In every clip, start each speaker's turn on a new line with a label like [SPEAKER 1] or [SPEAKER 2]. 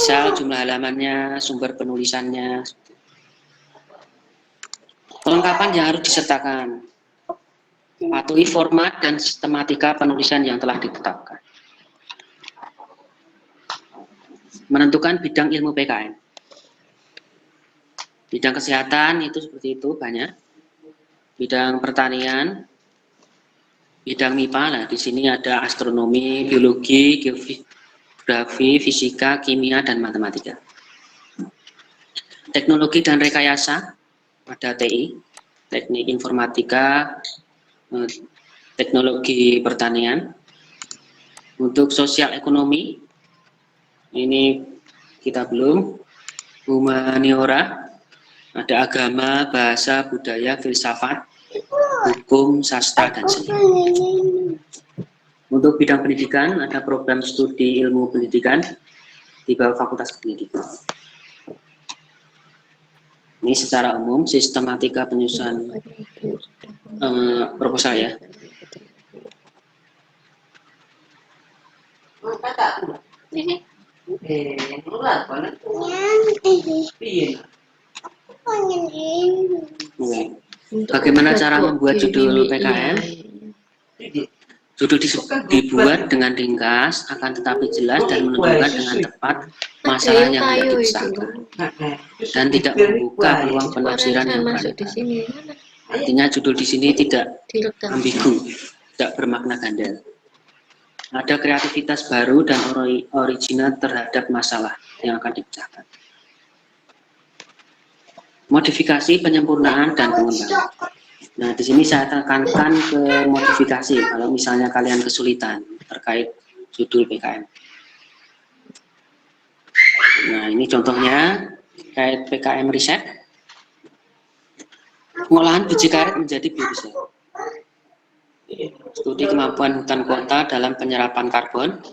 [SPEAKER 1] Misal jumlah halamannya, sumber penulisannya. Kelengkapan yang harus disertakan. Patuhi format dan sistematika penulisan yang telah ditetapkan. Menentukan bidang ilmu PKN. Bidang kesehatan itu seperti itu banyak. Bidang pertanian, bidang MIPA, nah di sini ada astronomi, biologi, geografi, fisika, kimia, dan matematika. Teknologi dan rekayasa, ada TI, teknik informatika, teknologi pertanian. Untuk sosial ekonomi, ini kita belum. Humaniora, ada agama, bahasa, budaya, filsafat, hukum, sastra, dan seni. Untuk bidang pendidikan, ada program studi ilmu pendidikan di bawah Fakultas Pendidikan. Ini secara umum sistematika penyusunan proposal ya. Bagaimana cara membuat judul PKM? Judul dibuat dengan ringkas, akan tetapi jelas dan menentukan dengan tepat masalah yang hendak dibesarkan, dan tidak membuka peluang penafsiran yang beragam. Artinya judul di sini tidak ambigu, tidak bermakna ganda. Ada kreativitas baru dan original terhadap masalah yang akan dipecahkan. Modifikasi, penyempurnaan, dan pengembangan. Nah, di sini saya tekankan ke modifikasi kalau misalnya kalian kesulitan terkait judul PKM. Nah, ini contohnya terkait PKM riset. Pengolahan biji karet menjadi biodiesel. Studi kemampuan hutan kota dalam penyerapan karbon.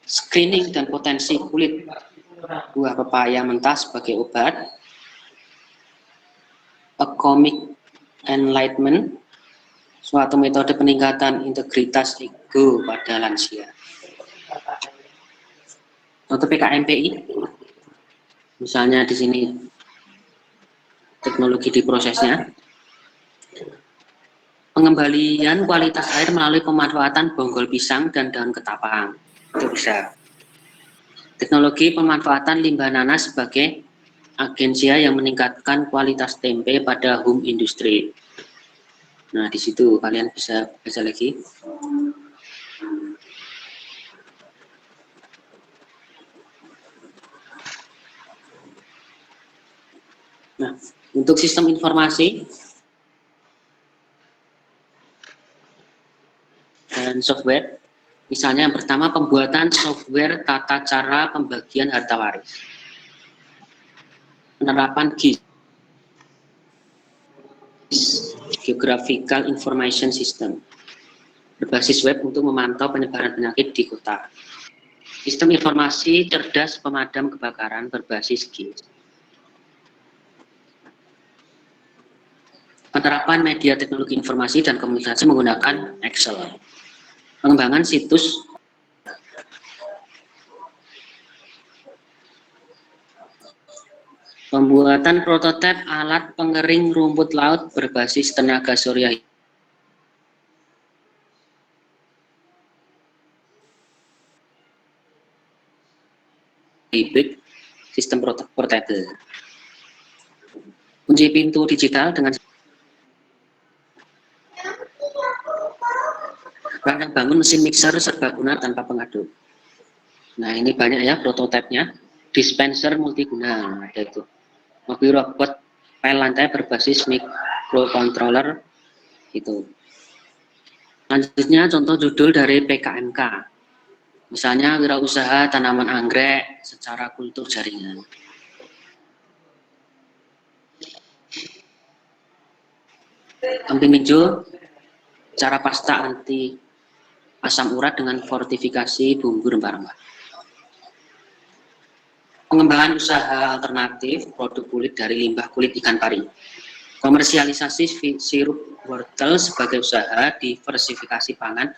[SPEAKER 1] Screening dan potensi kulit buah pepaya mentah sebagai obat. Economic enlightenment, suatu metode peningkatan integritas ego pada lansia. Contoh PKMPI, misalnya di sini teknologi di prosesnya. Pengembalian kualitas air melalui pemanfaatan bonggol pisang dan daun ketapang, itu bisa. Teknologi pemanfaatan limbah nanas sebagai agensia yang meningkatkan kualitas tempe pada home industry. Nah, di situ kalian bisa baca lagi. Nah, untuk sistem informasi dan software, misalnya yang pertama pembuatan software tata cara pembagian harta waris. Penerapan GIS, Geographical Information System, berbasis web untuk memantau penyebaran penyakit di kota. Sistem informasi cerdas pemadam kebakaran berbasis GIS. Penerapan media teknologi informasi dan komunikasi menggunakan Excel. Pengembangan situs pembuatan prototipe alat pengering rumput laut berbasis tenaga surya hibrid sistem portable. Kunci pintu digital dengan rancang bangun mesin mixer serbaguna tanpa pengaduk. Nah, ini banyak ya prototipenya. Dispenser multiguna, ada itu. Mobil robot file lantai berbasis microcontroller itu. Selanjutnya contoh judul dari PKMK. Misalnya wirausaha tanaman anggrek secara kultur jaringan. Kambing hijau, cara pasta anti asam urat dengan fortifikasi bumbu rempah-rempah. Pengembangan usaha alternatif produk kulit dari limbah kulit ikan pari. Komersialisasi sirup wortel sebagai usaha diversifikasi pangan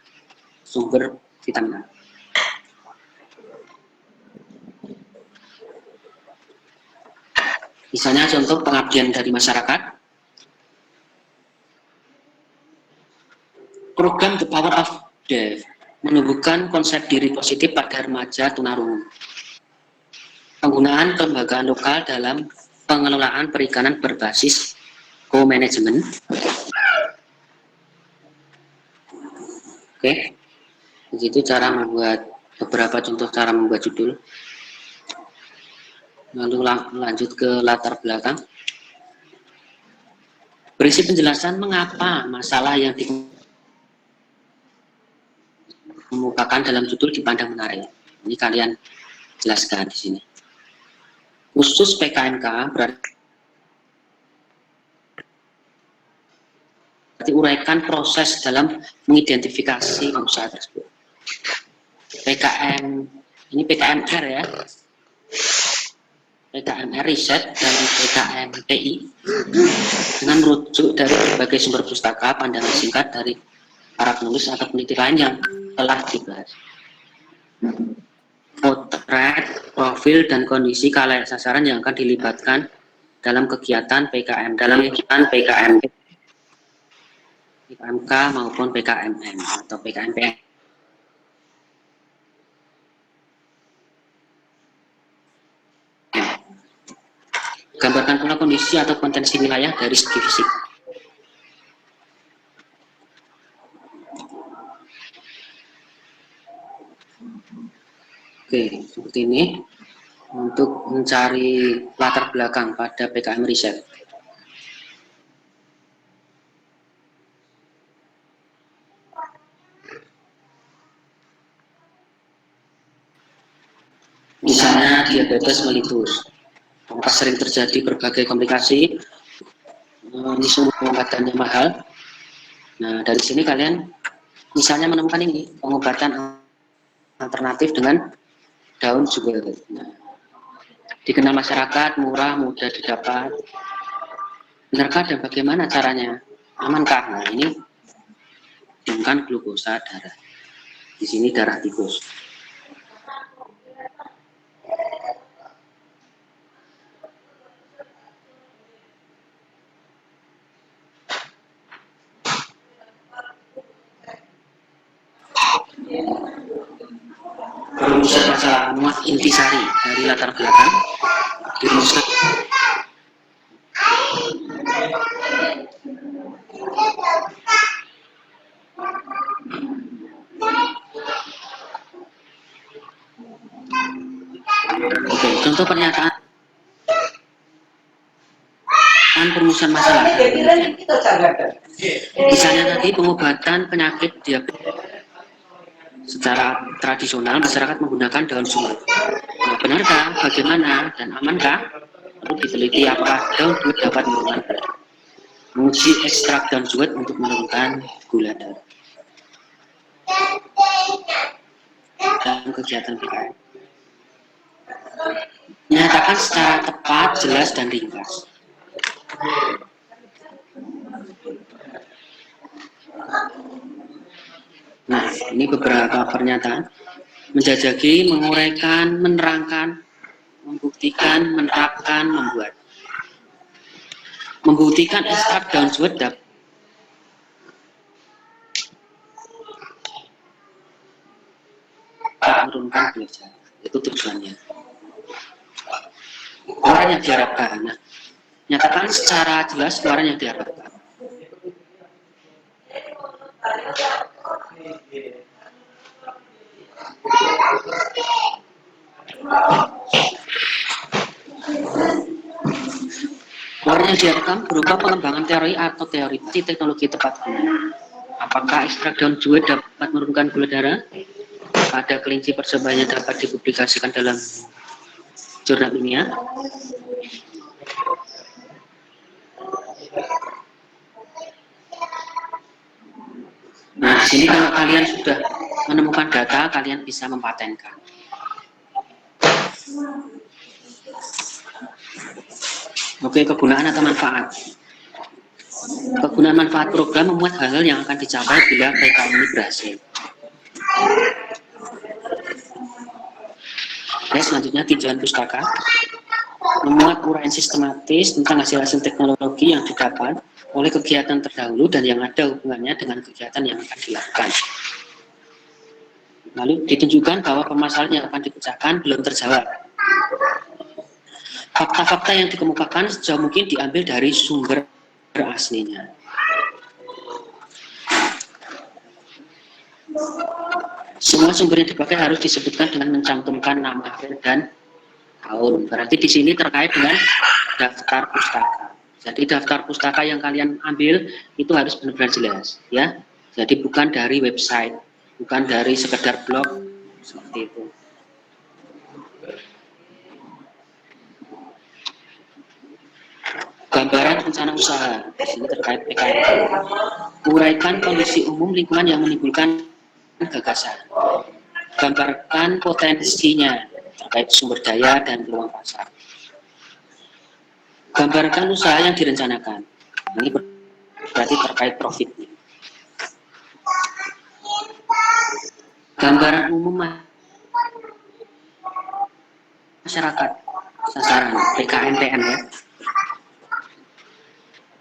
[SPEAKER 1] sumber vitamin A. Misalnya contoh pengabdian dari masyarakat, program The Power of Deaf menumbuhkan konsep diri positif pada remaja tunarungu. Penggunaan kelembagaan lokal dalam pengelolaan perikanan berbasis co-management. Oke, begitu cara membuat beberapa contoh cara membuat judul. Lalu lanjut ke latar belakang. Berisi penjelasan mengapa masalah yang dikemukakan dalam judul dipandang menarik. Ini kalian jelaskan di sini. Khusus PKMK berarti uraikan proses dalam mengidentifikasi usaha tersebut. PKM, ini PKMR ya. PKMR riset dan PKMPI dengan merujuk dari berbagai sumber pustaka, pandangan singkat dari para penulis atau peneliti lain yang telah dibahas. Potret, profil, dan kondisi khalayak sasaran yang akan dilibatkan dalam kegiatan PKMK maupun PKMM atau PKMPM. Gambarkan pula kondisi atau potensi wilayah dari segi fisik. Oke, seperti ini untuk mencari latar belakang pada PKM riset. Misalnya diabetes mellitus, maka sering terjadi berbagai komplikasi, ini sumber pengobatannya mahal. Nah, dari sini kalian misalnya menemukan ini pengobatan alternatif dengan daun sugar. Nah, dikenal masyarakat, murah, mudah didapat. Benarkah dan bagaimana caranya? Amankah? Nah, ini bukan glukosa darah. Di sini darah tikus. Perumuskan masalah muat intisari dari latar belakang dirumuskan. Oke, contoh pernyataan perumusan masalah. Misalnya tadi pengobatan penyakit diabetes. Secara tradisional masyarakat menggunakan daun suwet. Nah, benarkah? Bagaimana? Dan amankah? Perlu diteliti apakah daun suwet dapat menurunkan menguji ekstrak daun suwet untuk menurunkan gula darah. Dalam kegiatan PKM. Menyatakan secara tepat, jelas, dan ringkas. Nah, ini beberapa pernyataan. Menjajaki, menguraikan, menerangkan, membuktikan, menerapkan, membuat. Membuktikan ekstrak daun suwet dapat menurunkan gula darah. Itu tujuannya. Keluaran yang diharapkan. Nah, nyatakan secara jelas keluaran yang diharapkan. Keluaran yang diharapkan berupa pengembangan teori atau teori teknologi tepat guna. Apakah ekstrak daun suwet dapat menurunkan gula darah? Pada kelinci percobanya dapat dipublikasikan dalam jurnal ilmiah. Nah, di sini kalau kalian sudah menemukan data, kalian bisa mempatenkan. Oke, kegunaan atau manfaat. Kegunaan manfaat program memuat hal-hal yang akan dicapai bila PKM ini berhasil. Oke, selanjutnya tinjauan pustaka. memuat uraian sistematis tentang hasil-hasil teknologi yang didapat oleh kegiatan terdahulu dan yang ada hubungannya dengan kegiatan yang akan dilakukan. Lalu ditunjukkan bahwa permasalahan yang akan dipecahkan belum terjawab. Fakta-fakta yang dikemukakan sejauh mungkin diambil dari sumber aslinya. Semua sumber yang dipakai harus disebutkan dengan mencantumkan nama akhir dan tahun. Berarti di sini terkait dengan daftar pustaka. Jadi daftar pustaka yang kalian ambil itu harus benar-benar jelas, ya. Jadi bukan dari website, bukan dari sekedar blog seperti itu. Gambaran rencana usaha di sini terkait PKM. Uraikan kondisi umum lingkungan yang menimbulkan gagasan. Gambarkan potensinya terkait sumber daya dan peluang pasar. Gambarkan usaha yang direncanakan. Ini berarti terkait profitnya. Gambaran umum masyarakat sasaran PKMTN, ya.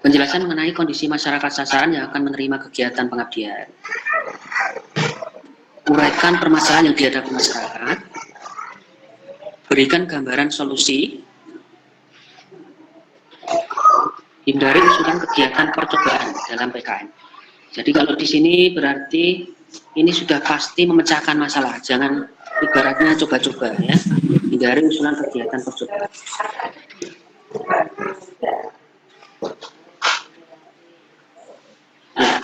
[SPEAKER 1] Penjelasan mengenai kondisi masyarakat sasaran yang akan menerima kegiatan pengabdian. Uraikan permasalahan yang dihadapi masyarakat. Berikan gambaran solusi. Hindari usulan kegiatan percobaan dalam PKM. Jadi kalau di sini berarti ini sudah pasti memecahkan masalah. Jangan ibaratnya coba-coba, ya. Hindari usulan kegiatan percobaan. Nah,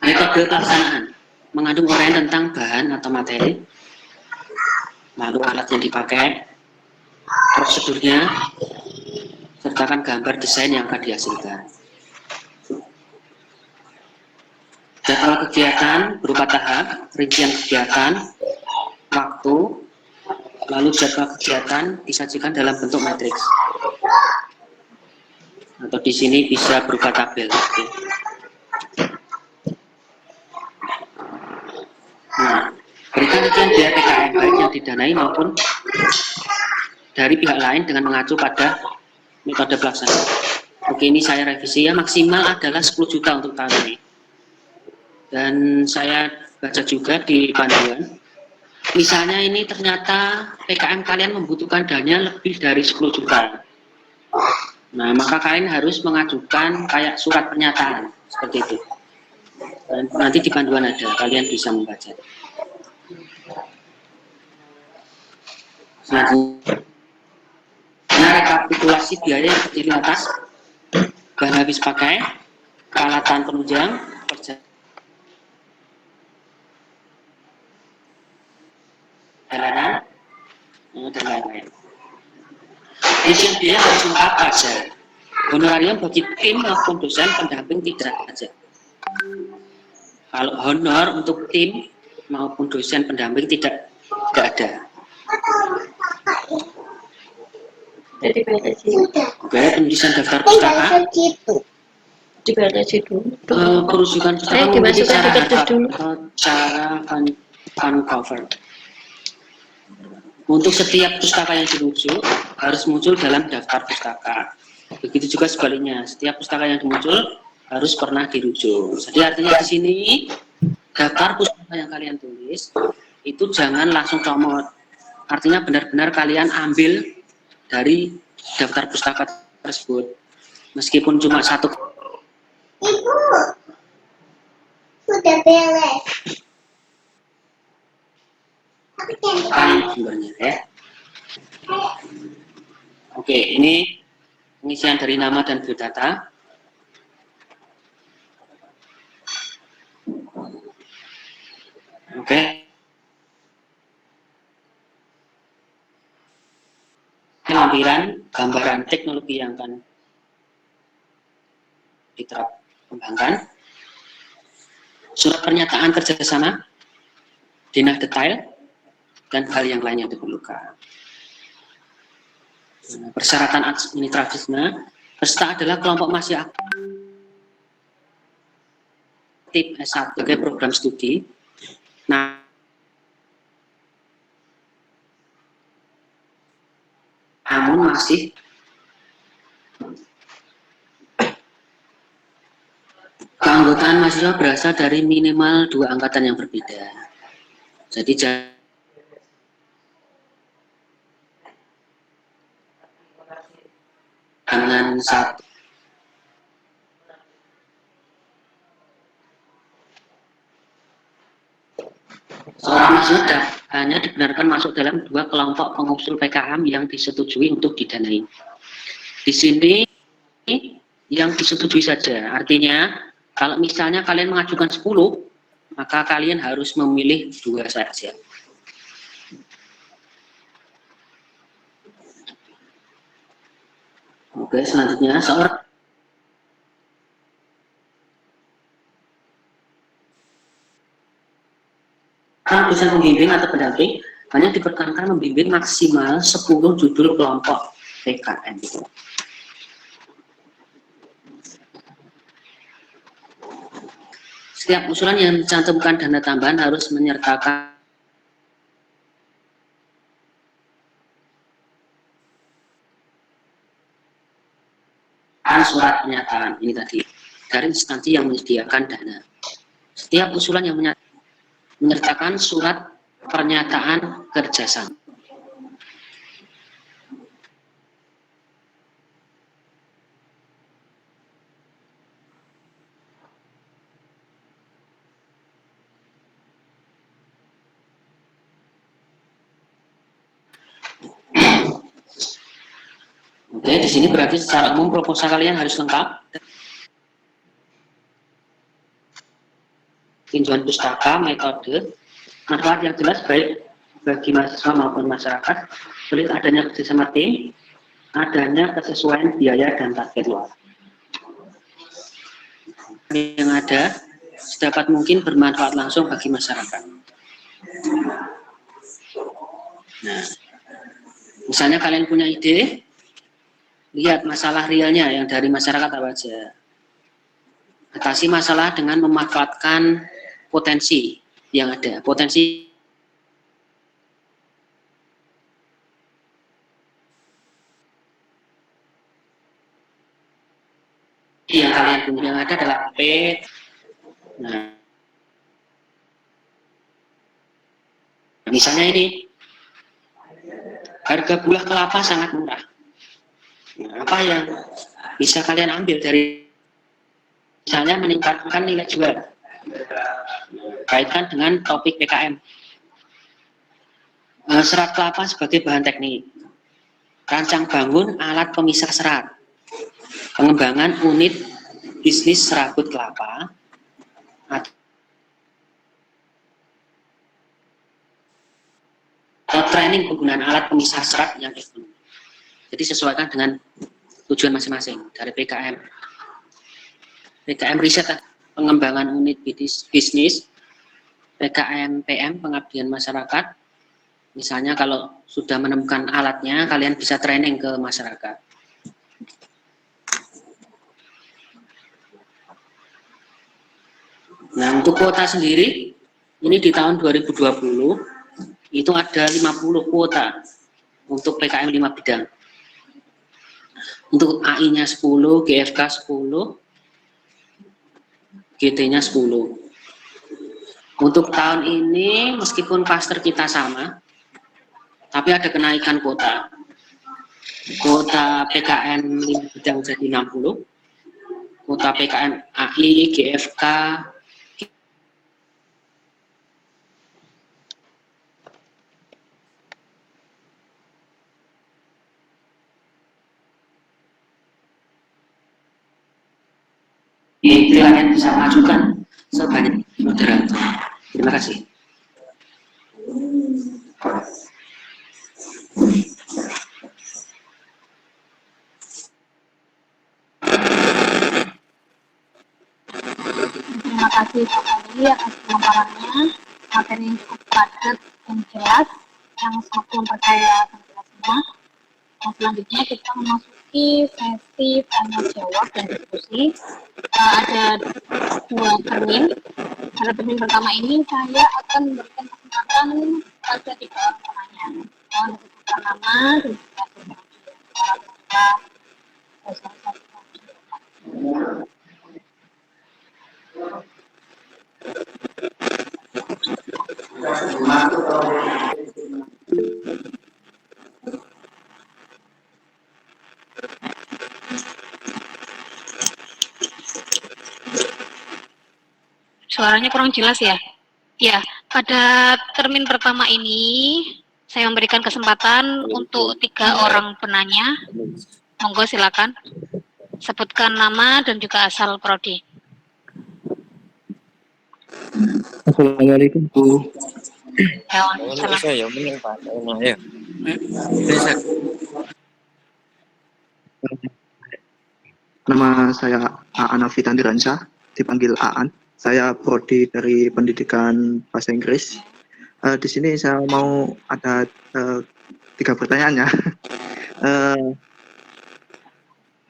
[SPEAKER 1] metode pelaksanaan mengandung uraian tentang bahan atau materi, lalu alat yang dipakai, prosedurnya, sertakan gambar desain yang akan dihasilkan. Jadwal kegiatan berupa tahap, rincian kegiatan, waktu, lalu jadwal kegiatan disajikan dalam bentuk matriks. Atau di sini bisa berupa tabel. Nah, berikan rincian biaya PKM baik yang didanai maupun dari pihak lain dengan mengacu pada metode pelaksanaan. Oke, ini saya revisi, ya. Maksimal adalah 10 juta untuk tahun ini. Dan saya baca juga di panduan, misalnya ini ternyata PKM kalian membutuhkan dana lebih dari 10 juta. Nah, maka kalian harus mengajukan kayak surat pernyataan seperti itu. Dan nanti di panduan ada, kalian bisa membaca. Selanjutnya, rekapitulasi biaya yang terdiri atas bahan habis pakai, peralatan penunjang, perjalanan, dan lain-lain. Rincian biaya harus lengkap aja. Honorarium bagi tim maupun dosen pendamping tidak saja. Kalau honor untuk tim maupun dosen pendamping tidak ada.
[SPEAKER 2] Jadi batasi.
[SPEAKER 1] Oke, penulisan daftar pustaka.
[SPEAKER 2] Dibatasi dulu.
[SPEAKER 1] Perujukan pustaka memiliki cara fund cover. Untuk setiap pustaka yang dirujuk harus muncul dalam daftar pustaka. Begitu juga sebaliknya, setiap pustaka yang muncul harus pernah dirujuk. Jadi artinya di sini daftar pustaka yang kalian tulis itu jangan langsung comot. Artinya benar-benar kalian ambil dari daftar pustaka tersebut. Meskipun cuma satu.
[SPEAKER 2] Ibu, sudah beres.
[SPEAKER 1] Sumbernya, ya. Oke, ini pengisian dari nama dan biodata. Oke. Lampiran gambaran teknologi yang akan diterap kembangkan. Surat pernyataan kerjasama, denah detail, dan hal yang lain yang diperlukan. Persyaratan administratifnya, peserta adalah kelompok masih aktif S1 sebagai program studi. Nah, namun masih Keanggotaan mahasiswa berasal dari minimal 2 angkatan yang berbeda. Jadi jangan satu. Seorang mahasiswa hanya dibenarkan masuk dalam 2 kelompok pengusul PKM yang disetujui untuk didanai. Di sini yang disetujui saja. Artinya, kalau misalnya kalian mengajukan 10, maka kalian harus memilih 2 saja. Oke, selanjutnya seorang dosen pembimbing atau pendamping hanya diperkenankan membimbing maksimal 10 judul kelompok PKM. Setiap usulan yang mencantumkan dana tambahan harus menyertakan surat pernyataan ini tadi dari instansi yang menyediakan dana. Setiap usulan yang menyertakan surat pernyataan kerjasama. Oke, di sini berarti secara umum proposal kalian harus lengkap. Tinjauan pustaka, metode, manfaat yang jelas baik bagi mahasiswa maupun masyarakat, sulit adanya kerjasama tim, adanya kesesuaian biaya dan target luar. Yang ada sedapat mungkin bermanfaat langsung bagi masyarakat. Nah, misalnya kalian punya ide, lihat masalah realnya yang dari masyarakat apa aja. Atasi masalah dengan memanfaatkan potensi yang ada. Potensi yang kalian punya yang ada adalah P. Nah, misalnya ini, harga buah kelapa sangat murah. Nah, apa yang bisa kalian ambil dari misalnya meningkatkan nilai jual? Kaitkan dengan topik PKM. Serat kelapa sebagai bahan teknik. Rancang bangun alat pemisah serat. Pengembangan unit bisnis serabut kelapa. Atau training penggunaan alat pemisah serat yang ekonomi. Jadi sesuaikan dengan tujuan masing-masing dari PKM. PKM riset pengembangan unit bisnis, PKM PM pengabdian masyarakat. Misalnya kalau sudah menemukan alatnya, kalian bisa training ke masyarakat. Nah, untuk kuota sendiri, ini di tahun 2020, itu ada 50 kuota untuk PKM 5 bidang. Untuk AI-nya 10, GFK 10, GT-nya 10. Untuk tahun ini, meskipun klaster kita sama, tapi ada kenaikan kuota. Kuota PKM 5 bidang jadi 60, kuota PKM AI, GFK, kalian bisa mengajukan sebanyak moderator. Terima kasih.
[SPEAKER 3] Terima kasih Pak Adi atas pemaparannya. Materi yang cukup padat dan jelas, yang semakin percaya jelasnya. Nah, selanjutnya kita memasuki sesi tanya jawab dan diskusi. Ada 2 termin. Pada termin pertama ini saya akan memberikan kesempatan pada 3 orang penanya. Mohon disebutkan nama dan juga salah satu. Suaranya kurang jelas ya? Ya, pada termin pertama ini saya memberikan kesempatan untuk 3 orang penanya. Monggo silakan. Sebutkan nama dan juga asal prodi.
[SPEAKER 4] Assalamualaikum Bu.
[SPEAKER 3] Ya, salam.
[SPEAKER 4] Nama saya Aan Alfitan Diransyah, dipanggil Aan. Saya prodi dari Pendidikan Bahasa Inggris. Di sini saya mau ada 3 pertanyaan ya.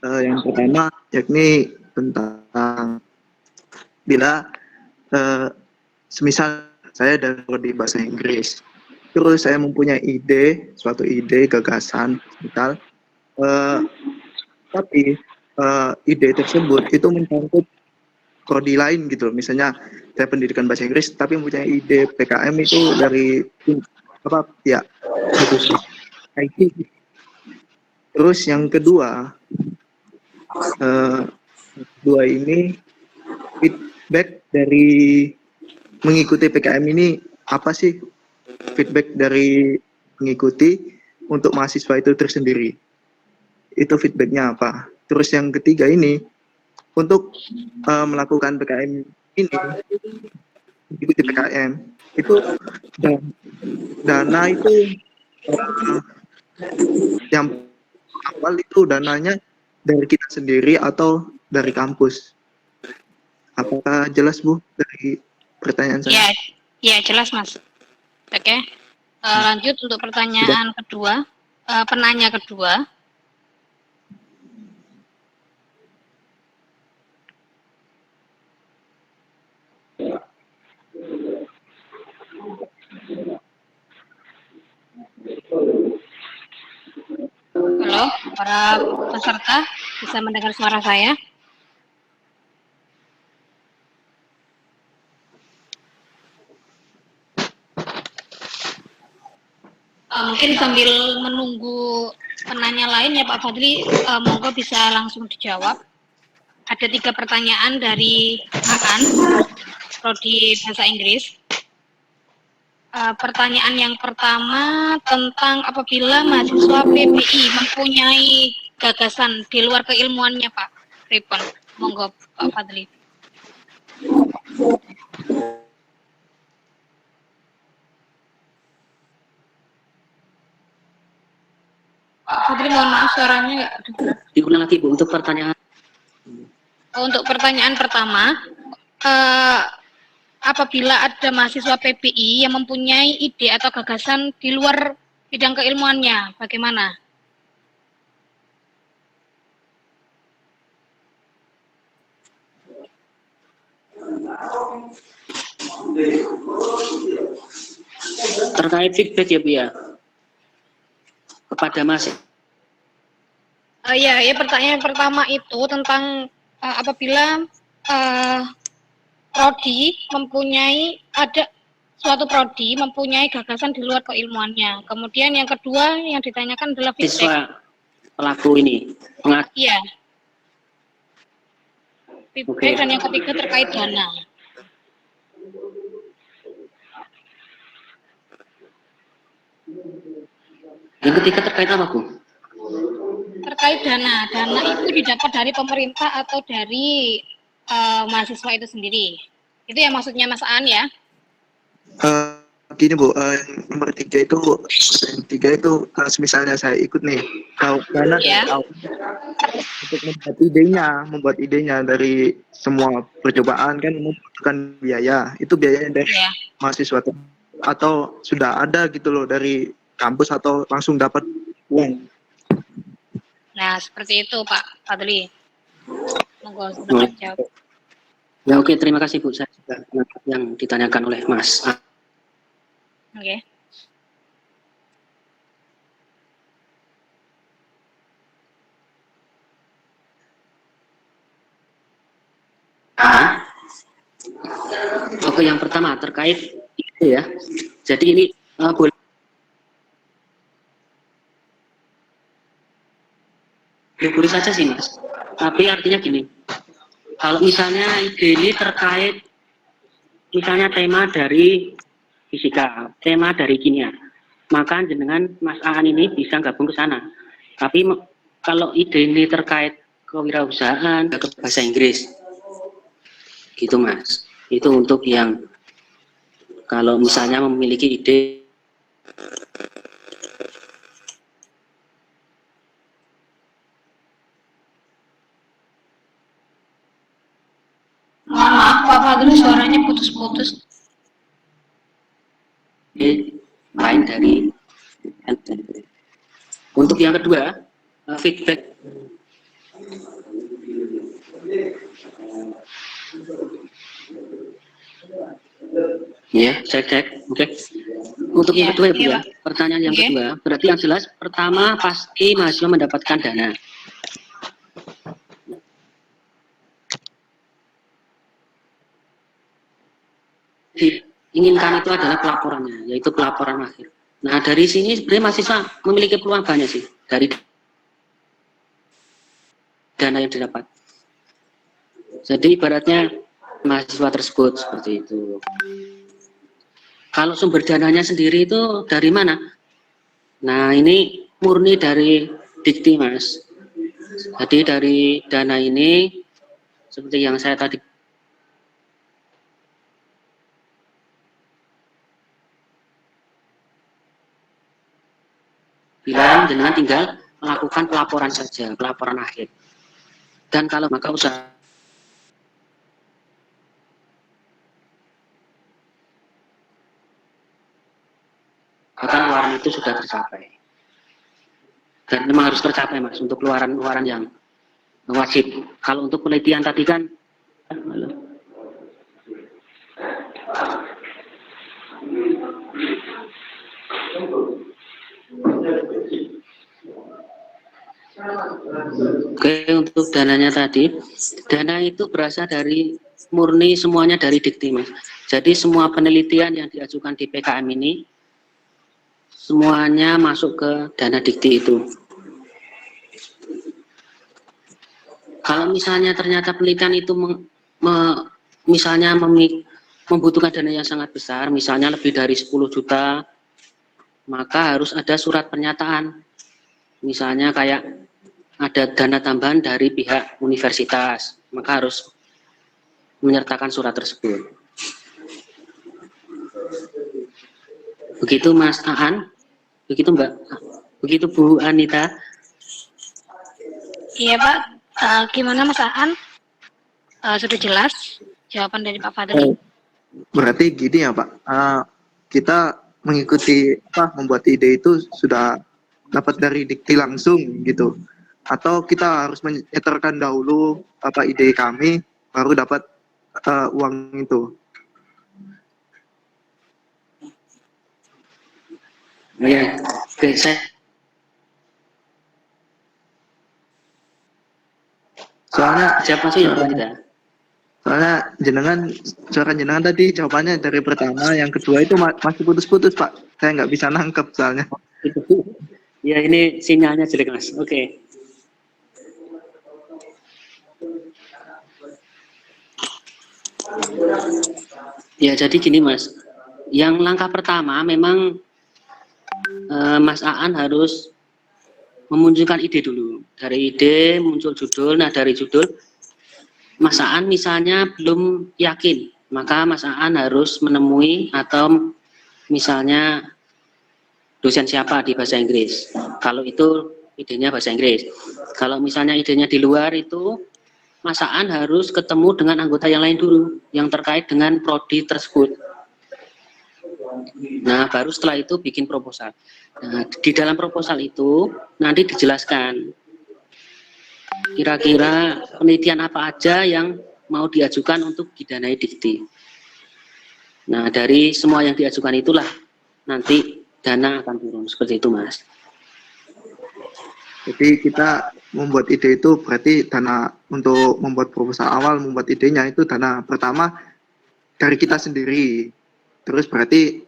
[SPEAKER 4] Yang pertama yakni tentang bila semisal saya dari prodi Bahasa Inggris, terus saya mempunyai suatu ide, gagasan, misal, tapi ide tersebut itu mencangkut prodi lain gitu. Misalnya saya pendidikan bahasa Inggris tapi mempunyai ide PKM itu dari ya khusus IT. Terus yang kedua ini feedback dari mengikuti PKM ini apa sih, feedback dari mengikuti untuk mahasiswa itu tersendiri, itu feedbacknya apa. Terus yang ketiga ini untuk melakukan PKM ini, mengikuti PKM itu dana itu yang awal itu dananya dari kita sendiri atau dari kampus. Apakah jelas Bu dari pertanyaan saya?
[SPEAKER 3] Ya jelas Mas. Oke. Lanjut untuk pertanyaan kedua, penanya kedua. Halo, para peserta bisa mendengar suara saya? Mungkin sambil menunggu penanya lain ya Pak Fadli, monggo bisa langsung dijawab. Ada 3 pertanyaan dari Aan, prodi Bahasa Inggris. Pertanyaan yang pertama tentang apabila mahasiswa PBI mempunyai gagasan di luar keilmuannya Pak Ripon. Monggo Pak Fadli. Pak Fadli, mohon maaf suaranya nggak kedengaran.
[SPEAKER 1] Diulang lagi Bu untuk pertanyaan.
[SPEAKER 3] Untuk pertanyaan pertama, apabila ada mahasiswa PBI yang mempunyai ide atau gagasan di luar bidang keilmuannya, bagaimana?
[SPEAKER 1] Terkait feedback ya Bu ya, kepada Mas.
[SPEAKER 3] Ya, pertanyaan pertama itu tentang apabila suatu prodi mempunyai gagasan di luar keilmuannya. Kemudian yang kedua yang ditanyakan adalah feedback.
[SPEAKER 1] Siswa pelaku ini.
[SPEAKER 3] Iya. Feedback. Dan yang ketiga terkait dana.
[SPEAKER 1] Yang ketiga terkait apa Bu?
[SPEAKER 3] Terkait dana. Dana itu didapat dari pemerintah atau dari mahasiswa itu sendiri. Itu yang maksudnya Mas Aan ya?
[SPEAKER 4] Gini Bu, nomor 3 itu, misalnya saya ikut nih, kalau dana untuk membuat idenya dari semua percobaan kan membutuhkan biaya. Itu biayanya dari mahasiswa atau sudah ada gitu loh dari kampus atau langsung dapat uang.
[SPEAKER 3] Nah, seperti itu Pak Fadli. Monggo sudah jawab.
[SPEAKER 1] Ya oke, terima kasih Bu. Saya sudah menangkap yang ditanyakan oleh Mas.
[SPEAKER 3] Oke.
[SPEAKER 1] ke yang pertama terkait itu ya. Jadi ini boleh boleh saja sih Mas. Tapi artinya gini, kalau misalnya ide ini terkait misalnya tema dari fisika, tema dari kimia, maka jenengan Mas Aan ini bisa gabung ke sana. Tapi kalau ide ini terkait kewirausahaan, ke bahasa Inggris, gitu Mas. Itu untuk yang kalau misalnya memiliki ide.
[SPEAKER 3] Mohon maaf Pak Fadli, suaranya putus-putus.
[SPEAKER 1] Lain dari untuk yang kedua feedback ya saya cek oke. Untuk yang kedua ya, pertanyaan yang kedua berarti yang jelas pertama pasti mahasiswa mendapatkan dana. Inginkan itu adalah pelaporannya, yaitu pelaporan akhir. Nah dari sini sebenarnya mahasiswa memiliki peluang banyak sih dari dana yang didapat. Jadi ibaratnya mahasiswa tersebut seperti itu. Kalau sumber dananya sendiri itu dari mana? Nah ini murni dari dikti Mas. Jadi dari dana ini seperti yang saya tadi bilang, dengan tinggal melakukan pelaporan saja, pelaporan akhir. Dan kalau maka usaha bahkan luaran itu sudah tercapai. Dan memang harus tercapai Mas untuk luaran-luaran yang wajib. Kalau untuk penelitian tadi kan oke, untuk dananya tadi, dana itu berasal dari murni semuanya dari dikti Mas. Jadi semua penelitian yang diajukan di PKM ini semuanya masuk ke dana dikti itu. Kalau misalnya ternyata penelitian itu misalnya membutuhkan dana yang sangat besar, misalnya lebih dari 10 juta, maka harus ada surat pernyataan. Misalnya kayak ada dana tambahan dari pihak universitas, maka harus menyertakan surat tersebut. Begitu Mas Aan, begitu Mbak, begitu Bu Anita.
[SPEAKER 3] Iya Pak, gimana Mas Aan? Sudah jelas jawaban dari Pak Fadli?
[SPEAKER 4] Berarti gini ya Pak, kita mengikuti membuat ide itu sudah dapat dari dikti langsung gitu, atau kita harus menyetorkan dahulu ide kami baru dapat uang itu.
[SPEAKER 1] Ya, oke,
[SPEAKER 4] Soalnya
[SPEAKER 1] siapa sih yang kita?
[SPEAKER 4] Soalnya suara jenengan tadi jawabannya dari pertama, yang kedua itu masih putus-putus Pak. Saya nggak bisa nangkep soalnya.
[SPEAKER 1] Ya ini sinyalnya jelek Mas. Oke. Ya jadi gini Mas, yang langkah pertama memang Mas Aan harus memunculkan ide dulu. Dari ide muncul judul. Nah dari judul Mas Aan misalnya belum yakin, maka Mas Aan harus menemui atau misalnya dosen siapa di bahasa Inggris. Kalau itu idenya bahasa Inggris. Kalau misalnya idenya di luar itu, Mas Aan harus ketemu dengan anggota yang lain dulu, yang terkait dengan prodi tersebut. Nah, baru setelah itu bikin proposal. Nah, di dalam proposal itu nanti dijelaskan kira-kira penelitian apa aja yang mau diajukan untuk didanai dikti. Nah, dari semua yang diajukan itulah nanti dana akan turun. Seperti itu, Mas.
[SPEAKER 4] Jadi kita membuat ide itu berarti dana untuk membuat proposal awal, membuat idenya itu dana pertama dari kita sendiri. Terus berarti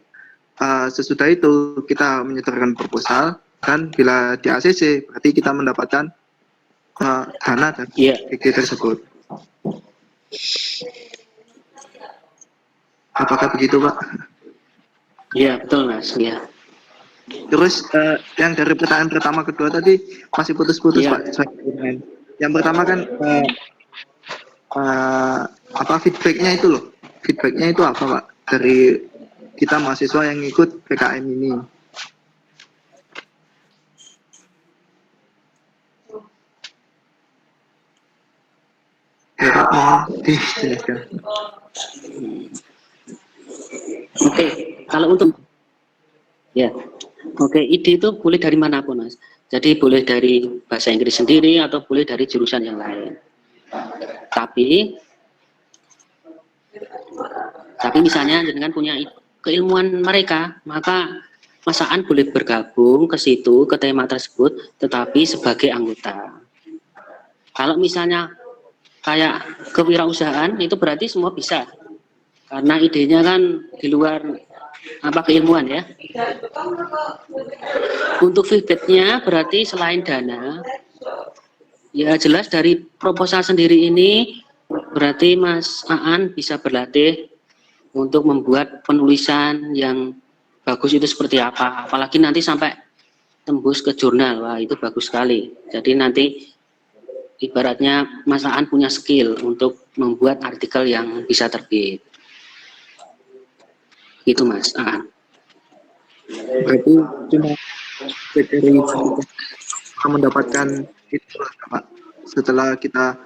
[SPEAKER 4] sesudah itu kita menyetorkan proposal, dan bila di ACC berarti kita mendapatkan dana dari
[SPEAKER 1] Iya.
[SPEAKER 4] ide tersebut. Apakah begitu, Pak?
[SPEAKER 1] Iya, betul Mas. Iya.
[SPEAKER 4] Terus yang dari pertanyaan pertama kedua tadi masih putus-putus,
[SPEAKER 1] Iya.
[SPEAKER 4] Pak. Yang pertama kan apa feedbacknya itu loh? Feedbacknya itu apa, Pak? Dari kita mahasiswa yang ikut PKM ini. Ya, Pak, mohon dijelaskan.
[SPEAKER 1] Oke, kalau untuk ya, oke, ide itu boleh dari manapun, Mas. Jadi boleh dari bahasa Inggris sendiri atau boleh dari jurusan yang lain. Tapi misalnya dengan punya keilmuan mereka, maka Mas Aan boleh bergabung ke situ, ke tema tersebut, tetapi sebagai anggota. Kalau misalnya kayak kewirausahaan, itu berarti semua bisa. Karena idenya kan di luar keilmuan ya. Untuk feedbacknya berarti selain dana, ya jelas dari proposal sendiri ini berarti Mas Aan bisa berlatih untuk membuat penulisan yang bagus itu seperti apa. Apalagi nanti sampai tembus ke jurnal, wah itu bagus sekali. Jadi nanti ibaratnya Mas Aan punya skill untuk membuat artikel yang bisa terbit. Gitu Mas Aan.
[SPEAKER 4] Berarti cuma dari kita mendapatkan itu, Pak. Setelah kita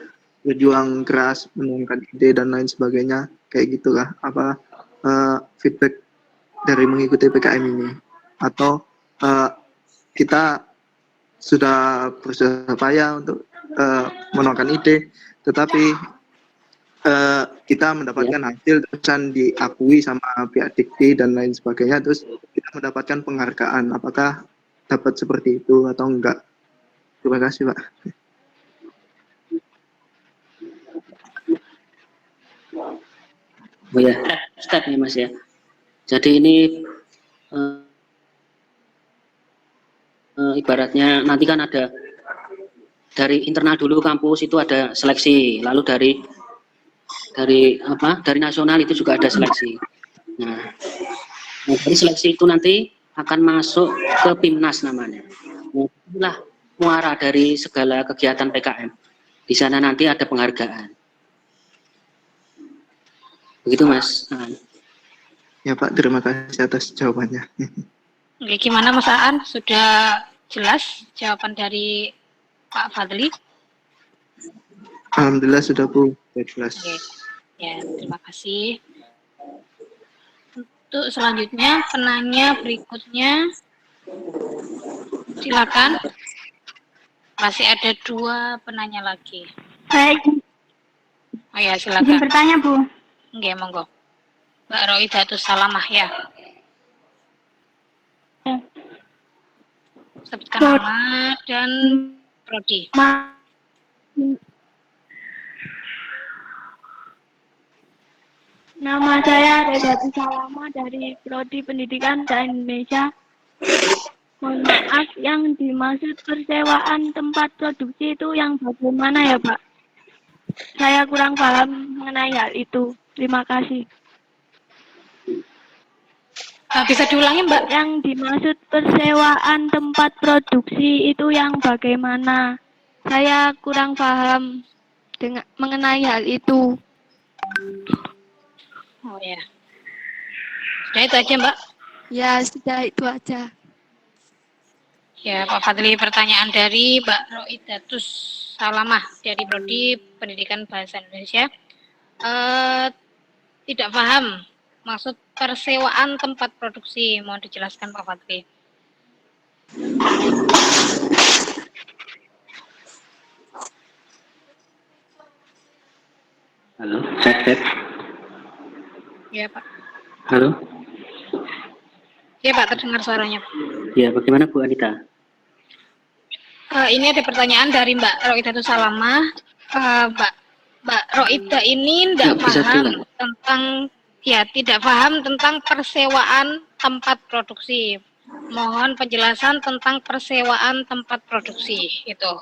[SPEAKER 4] berjuang keras menemukan ide dan lain sebagainya, kayak gitulah apa feedback dari mengikuti PKM ini, atau kita sudah berusaha payah untuk menemukan ide, tetapi kita mendapatkan hasil dan diakui sama pihak dikti dan lain sebagainya, terus kita mendapatkan penghargaan. Apakah dapat seperti itu atau enggak? Terima kasih, Pak.
[SPEAKER 1] Oh ya, step ya Mas ya. Jadi ini ibaratnya nanti kan ada dari internal dulu kampus itu ada seleksi, lalu dari nasional itu juga ada seleksi. Nah, dari seleksi itu nanti akan masuk ke PIMNAS namanya. Nah, inilah muara dari segala kegiatan PKM. Di sana nanti ada penghargaan. Begitu Mas.
[SPEAKER 4] Ya Pak, terima kasih atas jawabannya.
[SPEAKER 3] Oke, gimana Mas Aan? Sudah jelas jawaban dari Pak Fadli?
[SPEAKER 4] Alhamdulillah sudah Bu, jelas.
[SPEAKER 3] Oke. Ya, terima kasih. Untuk selanjutnya, penanya berikutnya, silakan. Masih ada 2 penanya lagi.
[SPEAKER 5] Baik,
[SPEAKER 3] Oh ya,
[SPEAKER 5] izin
[SPEAKER 3] silakan.
[SPEAKER 5] bertanya Bu.
[SPEAKER 3] Oke, monggo. Mbak Roidatus Salamah ya.
[SPEAKER 5] Ya.
[SPEAKER 3] Sebutkan nama dan prodi.
[SPEAKER 5] Nama saya Redati Salama dari Prodi Pendidikan Bahasa Indonesia. Mohon maaf, yang dimaksud persewaan tempat produksi itu yang bagaimana ya Pak? Saya kurang paham mengenai hal itu. Terima kasih.
[SPEAKER 3] Bisa diulangi Mbak?
[SPEAKER 5] Yang dimaksud persewaan tempat produksi itu yang bagaimana? Saya kurang paham mengenai hal itu.
[SPEAKER 3] Oh ya. Sudah itu aja Mbak?
[SPEAKER 5] Ya, sudah itu aja.
[SPEAKER 3] Ya, Pak Fadli, pertanyaan dari Mbak Roidatus Salamah dari Prodi Pendidikan Bahasa Indonesia. Tidak paham maksud persewaan tempat produksi. Mohon dijelaskan Pak Fadli.
[SPEAKER 1] Halo, cek.
[SPEAKER 3] Ya Pak.
[SPEAKER 1] Halo.
[SPEAKER 3] Ya Pak, terdengar suaranya.
[SPEAKER 1] Ya, bagaimana Bu Anita?
[SPEAKER 3] Ini ada pertanyaan dari Mbak Roidatus Salamah. Mbak Roida ini tidak
[SPEAKER 1] Ya, bisa
[SPEAKER 3] paham
[SPEAKER 1] diulang.
[SPEAKER 3] tentang Ya, tidak paham tentang persewaan tempat produksi. Mohon penjelasan tentang persewaan tempat produksi. Itu.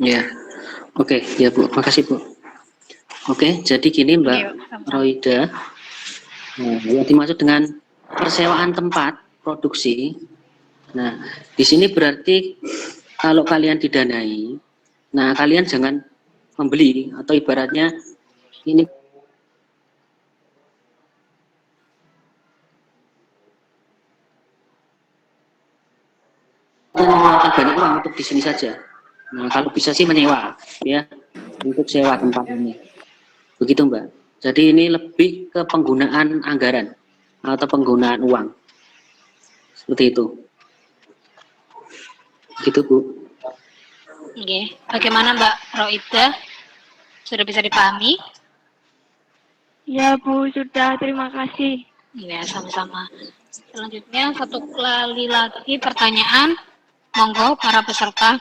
[SPEAKER 1] Ya, oke, ya Bu, makasih Bu. Oke, jadi gini Mbak
[SPEAKER 3] Iya, sama-sama.
[SPEAKER 1] Roida, nah, yang dimaksud dengan persewaan tempat produksi. Nah, di sini berarti kalau kalian didanai, nah kalian jangan membeli atau ibaratnya ini mengeluarkan banyak uang untuk di sini saja. Nah, kalau bisa sih menyewa, ya, untuk sewa tempat ini. Begitu Mbak. Jadi ini lebih ke penggunaan anggaran atau penggunaan uang. Seperti itu. Gitu Bu.
[SPEAKER 3] Oke. Bagaimana Mbak Roida? Sudah bisa dipahami?
[SPEAKER 5] Ya Bu, sudah. Terima kasih.
[SPEAKER 3] Ya, sama-sama. Selanjutnya satu kali lagi pertanyaan. Monggo para peserta.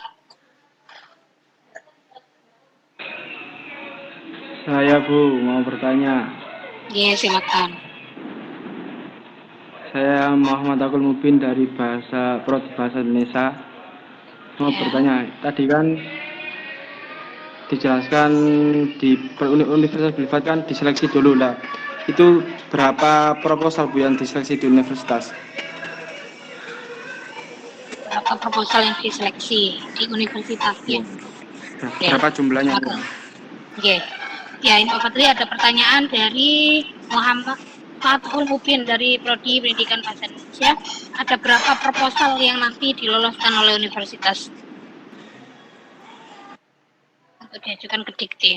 [SPEAKER 6] Saya Bu, mau bertanya.
[SPEAKER 3] Ya, silakan.
[SPEAKER 6] Saya Muhammad Akul Mubin dari Prodi Bahasa Indonesia. Mau
[SPEAKER 3] Ya.
[SPEAKER 6] bertanya, tadi kan dijelaskan di Universitas Bilfat kan diseleksi dulu lah. Itu berapa proposal Bu yang diseleksi di universitas?
[SPEAKER 3] Berapa proposal yang diseleksi di universitasnya?
[SPEAKER 6] Berapa jumlahnya Bu?
[SPEAKER 3] Oke. Ya, ini Pak Patri ada pertanyaan dari Muhammad Fathul Mubin dari Prodi Pendidikan Bahasa Indonesia. Ada berapa proposal yang nanti diloloskan oleh universitas untuk diajukan ke Dikti?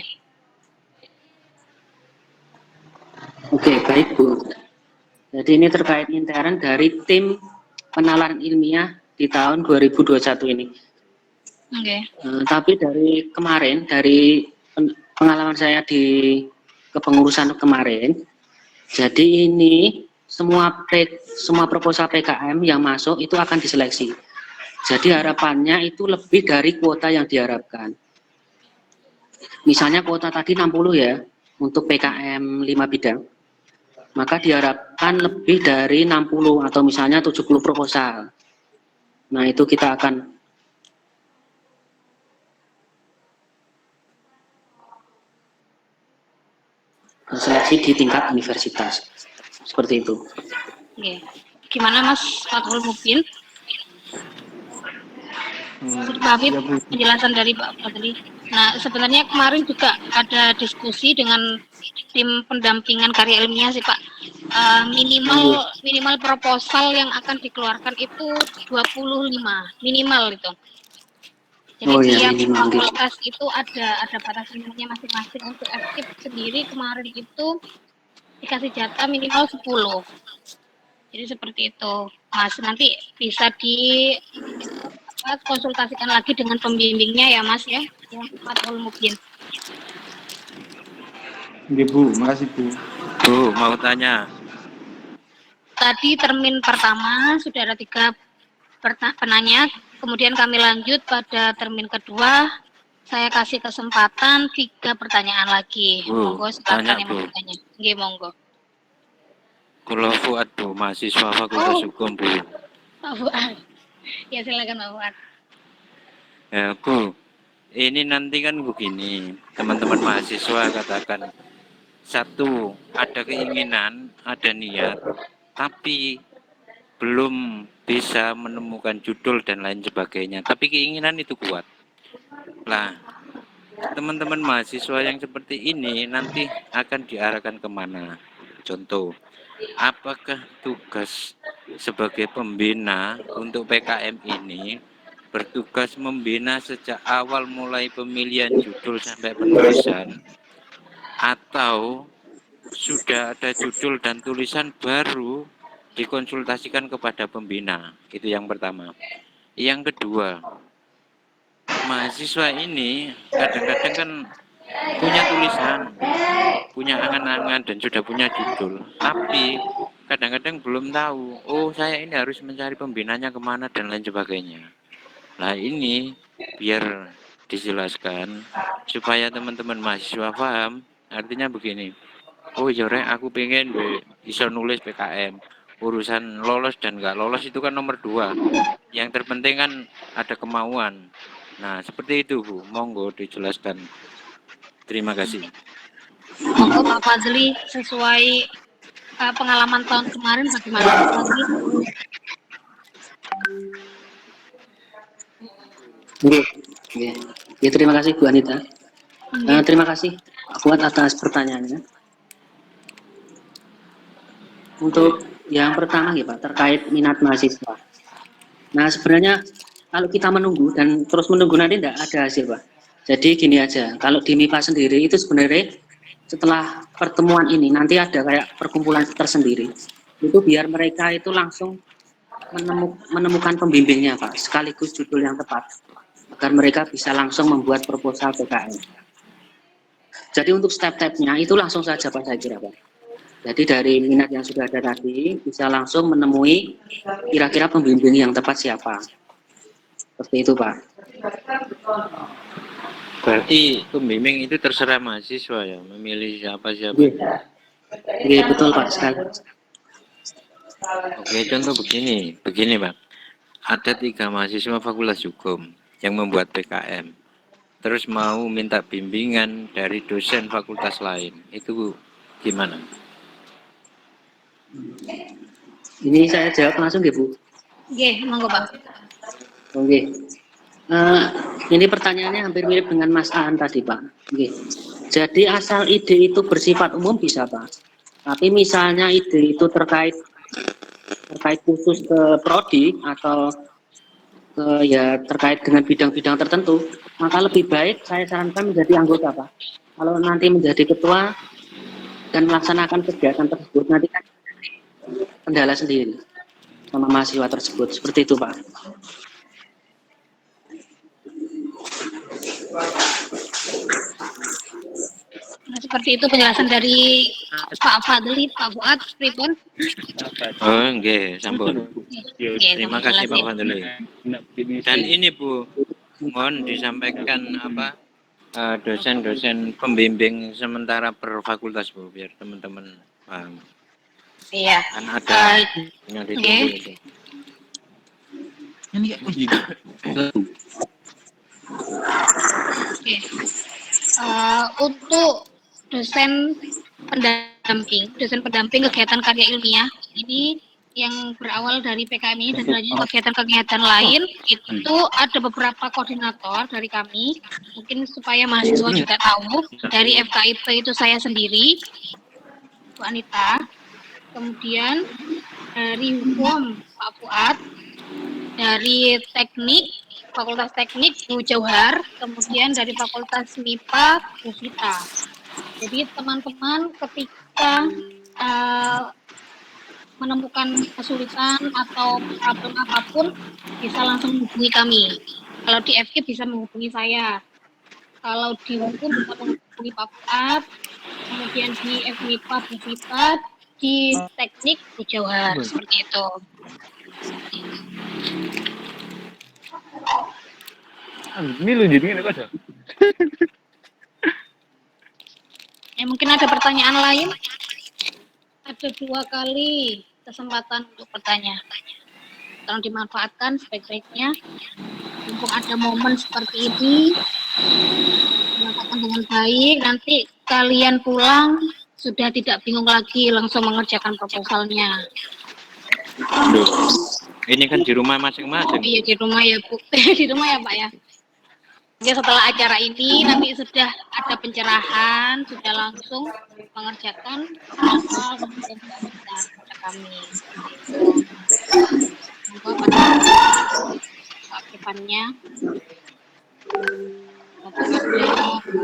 [SPEAKER 1] Oke, baik Bu. Jadi ini terkait intern dari tim penalaran ilmiah di tahun 2021 ini.
[SPEAKER 3] Oke.
[SPEAKER 1] Tapi dari kemarin, dari pengalaman saya di kepengurusan kemarin, jadi ini semua proposal PKM yang masuk itu akan diseleksi. Jadi harapannya itu lebih dari kuota yang diharapkan. Misalnya kuota tadi 60 ya, untuk PKM 5 bidang. Maka diharapkan lebih dari 60 atau misalnya 70 proposal. Nah, itu kita akan seleksi di tingkat universitas. Seperti itu.
[SPEAKER 3] Oke. Gimana Mas Fathul Mubin? Dipahami
[SPEAKER 6] Ya Bu.
[SPEAKER 3] penjelasan dari Pak Patri. Nah, sebenarnya kemarin juga ada diskusi dengan tim pendampingan karya ilmiah sih Pak. Minimal proposal yang akan dikeluarkan itu 25 minimal itu. Jadi
[SPEAKER 1] Oh ya,
[SPEAKER 3] tiap
[SPEAKER 1] minimal.
[SPEAKER 3] fakultas itu ada batas limitnya masing-masing. Untuk FKIP sendiri kemarin itu dikasih jatah minimal 10. Jadi seperti itu. Mas nanti bisa konsultasikan lagi dengan pembimbingnya ya Mas ya. Ya, Fathul Mubin.
[SPEAKER 6] Oke Bu, makasih Bu.
[SPEAKER 7] Bu, mau tanya.
[SPEAKER 3] Tadi termin pertama sudah ada 3 penanya, kemudian kami lanjut pada termin kedua. Saya kasih kesempatan 3 pertanyaan lagi.
[SPEAKER 7] Bu,
[SPEAKER 3] Monggo silakan
[SPEAKER 7] tanya,
[SPEAKER 3] yang
[SPEAKER 7] Bu.
[SPEAKER 3] mau bertanya. Nggih, monggo.
[SPEAKER 7] Kalau Fuad Bu, mahasiswa Fakultas Hukum Bu.
[SPEAKER 3] Pak Fuad. Ya silakan Pak Fuad.
[SPEAKER 7] Ya Bu, ini nanti kan begini, teman-teman mahasiswa katakan, satu, ada keinginan, ada niat, tapi belum bisa menemukan judul dan lain sebagainya. Tapi keinginan itu kuat. Lah, teman-teman mahasiswa yang seperti ini nanti akan diarahkan kemana? Contoh, apakah tugas sebagai pembina untuk PKM ini bertugas membina sejak awal mulai pemilihan judul sampai penulisan, atau sudah ada judul dan tulisan baru dikonsultasikan kepada pembina? Itu yang pertama. Yang kedua, mahasiswa ini kadang-kadang kan punya tulisan, punya angan-angan dan sudah punya judul, tapi kadang-kadang belum tahu, oh saya ini harus mencari pembinanya kemana dan lain sebagainya. Nah ini biar dijelaskan supaya teman-teman mahasiswa paham. Artinya begini, oh iya rek, aku pengen bisa nulis PKM. Urusan lolos dan nggak lolos itu kan nomor 2. Yang terpenting kan ada kemauan. Nah, seperti itu Bu, monggo dijelaskan. Terima kasih.
[SPEAKER 3] Monggo Pak Fadli, sesuai pengalaman tahun kemarin bagaimana Pak Fadli?
[SPEAKER 1] Oke, oke. Ya, terima kasih Bu Anita. Terima kasih Pak Fuad atas pertanyaannya. Untuk yang pertama ya Pak, terkait minat mahasiswa. Nah sebenarnya kalau kita menunggu dan terus menunggu nanti tidak ada hasil Pak. Jadi gini aja, kalau di MIPA sendiri itu sebenarnya setelah pertemuan ini nanti ada kayak perkumpulan tersendiri. Itu biar mereka itu langsung menemukan pembimbingnya Pak, sekaligus judul yang tepat. Agar mereka bisa langsung membuat proposal PKM. Jadi untuk step-stepnya itu langsung saja Pak saya kira Pak. Jadi dari minat yang sudah ada tadi bisa langsung menemui kira-kira pembimbing yang tepat siapa. Seperti itu Pak.
[SPEAKER 7] Berarti pembimbing itu terserah mahasiswa ya, memilih siapa.
[SPEAKER 1] Iya betul Pak sekali.
[SPEAKER 7] Oke, contoh begini Pak. Ada 3 mahasiswa Fakultas Hukum yang membuat PKM. Terus mau minta bimbingan dari dosen fakultas lain. Itu gimana?
[SPEAKER 1] Ini saya jawab langsung ya Bu.
[SPEAKER 3] Oke, monggo Pak.
[SPEAKER 1] Oke. Ini pertanyaannya hampir mirip dengan Mas Aan tadi Pak. Oke. Jadi asal ide itu bersifat umum bisa Pak. Tapi misalnya ide itu terkait khusus ke prodi atau ya terkait dengan bidang-bidang tertentu, maka lebih baik saya sarankan menjadi anggota Pak. Kalau nanti menjadi ketua dan melaksanakan kegiatan tersebut nanti kan kendala sendiri sama mahasiswa tersebut. Seperti itu Pak.
[SPEAKER 3] Nah, seperti itu penjelasan dari Pak Fadli, Pak Fuad, pripun?
[SPEAKER 7] Oh, nggih, sampun.
[SPEAKER 3] Oke,
[SPEAKER 7] Terima kasih Pak Fadli. Dan ini Bu, mohon disampaikan dosen-dosen pembimbing sementara per fakultas Bu, biar teman-teman paham.
[SPEAKER 3] Iya.
[SPEAKER 7] Kan ada yang ditunggu itu.
[SPEAKER 3] Oke. Untuk dosen pendamping kegiatan karya ilmiah ini yang berawal dari PKM ini dan selanjutnya kegiatan-kegiatan lain itu ada beberapa koordinator dari kami, mungkin supaya mahasiswa juga tahu. Dari FKIP itu saya sendiri, Bu Anita, kemudian dari hukum Pak Fuad, dari teknik Fakultas Teknik Bu Jauhar, kemudian dari Fakultas MIPA Bu Vita. Jadi teman-teman ketika menemukan kesulitan atau problem apapun bisa langsung menghubungi kami. Kalau di FK bisa menghubungi saya. Kalau di hukum bisa menghubungi Pak Fuad, kemudian di FMIPA Bu Vita, di teknik Bu Jauhar, seperti itu.
[SPEAKER 6] Ini lu jadi ada.
[SPEAKER 3] Ya, mungkin ada pertanyaan lain? Ada 2 kali kesempatan untuk bertanya. Tolong dimanfaatkan sebaik-baiknya. Mumpung ada momen seperti ini, dimanfaatkan dengan baik. Nanti kalian pulang sudah tidak bingung lagi, langsung mengerjakan proposalnya.
[SPEAKER 7] Aduh, ini kan di rumah masing-masing.
[SPEAKER 3] Iya, di rumah ya Bu. Di rumah ya Pak ya. Ya, setelah acara ini nanti sudah ada pencerahan, sudah langsung mengerjakan proposal kemudian kepada kami. Semoga pada keaktifan-nya ada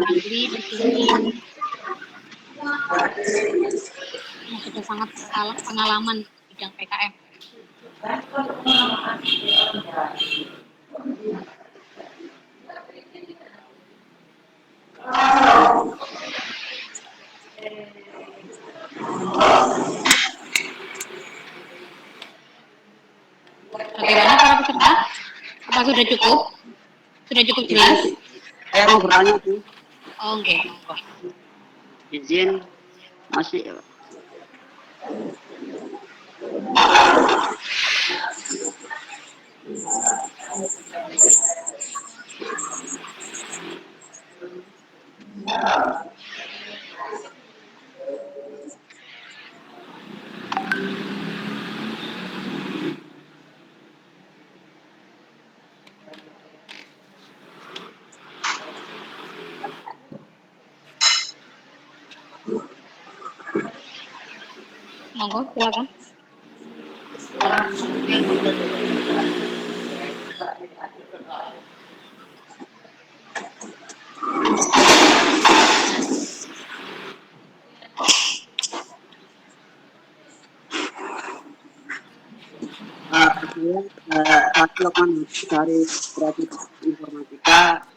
[SPEAKER 3] ahli di sini yang sudah sangat pengalaman di bidang PKM. Bagaimana para peserta? Apa sudah cukup? Sudah cukup jelas?
[SPEAKER 1] Saya mau bertanya Bu.
[SPEAKER 3] Oh, oke.
[SPEAKER 1] Izin
[SPEAKER 8] Masih.
[SPEAKER 3] Monggo, silakan.
[SPEAKER 8] Saya Lokman dari Prodi Informatika.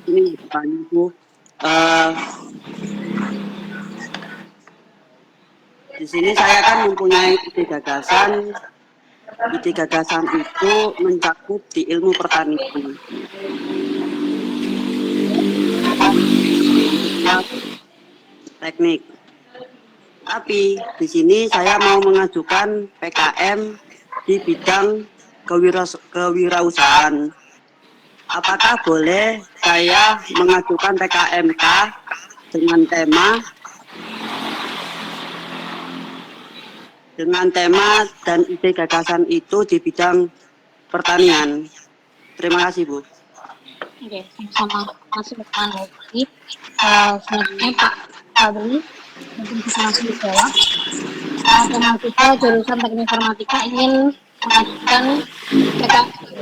[SPEAKER 8] Ini bertanya Bu, di sini saya kan mempunyai ide gagasan. Ide gagasan itu mencakup di ilmu pertanian, teknik. Tapi di sini saya mau mengajukan PKM di bidang kewirausahaan. Apakah boleh saya mengajukan PKMK dengan tema dan ide gagasan itu di bidang pertanian? Terima kasih, Bu.
[SPEAKER 3] Oke, sama Mas Lukman lagi. Selanjutnya Pak Fadli, mungkin bisa langsung dijawab. Tema kita jurusan Teknik Informatika ingin mengajukan